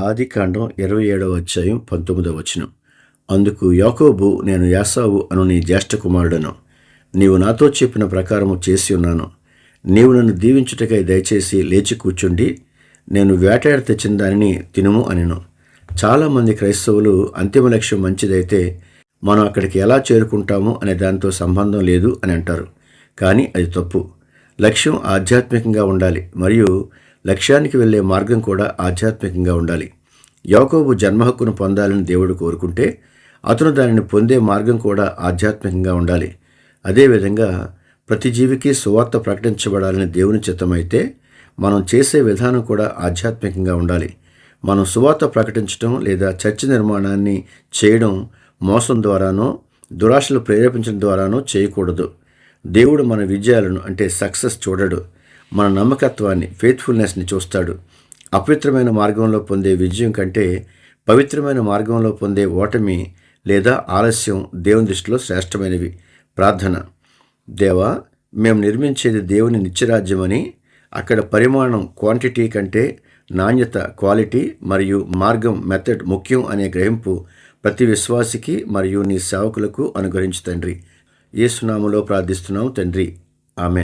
ఆదికాండం 27వ అధ్యాయం 19వ వచనం. అందుకు యాకోబు, నేను యాసావు అను నీ జ్యేష్ఠ కుమారుడను. నీవు నాతో చెప్పిన ప్రకారము చేసి ఉన్నాను. నీవు నన్ను దీవించుటకై దయచేసి లేచి కూర్చుండి నేను వేటాడి తెచ్చిన దానిని తినుము అనెను. చాలామంది క్రైస్తవులు అంతిమ లక్ష్యం మంచిదైతే మనం అక్కడికి ఎలా చేరుకుంటాము అనే దానితో సంబంధం లేదు అని అంటారు. కానీ అది తప్పు. లక్ష్యం ఆధ్యాత్మికంగా ఉండాలి మరియు లక్ష్యానికి వెళ్ళే మార్గం కూడా ఆధ్యాత్మికంగా ఉండాలి. యాకోబు జన్మ హక్కును పొందాలని దేవుడు కోరుకుంటే అతను దానిని పొందే మార్గం కూడా ఆధ్యాత్మికంగా ఉండాలి. అదేవిధంగా ప్రతి జీవికి సువార్త ప్రకటించబడాలని దేవుని చిత్తమైతే మనం చేసే విధానం కూడా ఆధ్యాత్మికంగా ఉండాలి. మనం సువార్త ప్రకటించడం లేదా చర్చ్ నిర్మాణాన్ని చేయడం మోసం ద్వారానో దురాశలు ప్రేరేపించడం ద్వారానో చేయకూడదు. దేవుడు మన విజయాలను అంటే సక్సెస్ చూడడు, మన నమ్మకత్వాన్ని ఫెయిత్ఫుల్నెస్ని చూస్తాడు. అపవిత్రమైన మార్గంలో పొందే విజయం కంటే పవిత్రమైన మార్గంలో పొందే ఓటమి లేదా ఆలస్యం దేవుని దృష్టిలో శ్రేష్టమైనవి. ప్రార్థన. దేవా, మేము నిర్మించేది దేవుని నిత్యరాజ్యమని, అక్కడ పరిమాణం క్వాంటిటీ కంటే నాణ్యత క్వాలిటీ మరియు మార్గం మెథడ్ ముఖ్యం అనే గ్రహింపు ప్రతి విశ్వాసికి మరియు నీ సేవకులకు అనుగ్రహించు తండ్రి. యేసు నామములో ప్రార్థిస్తున్నాం తండ్రి. ఆమేన్.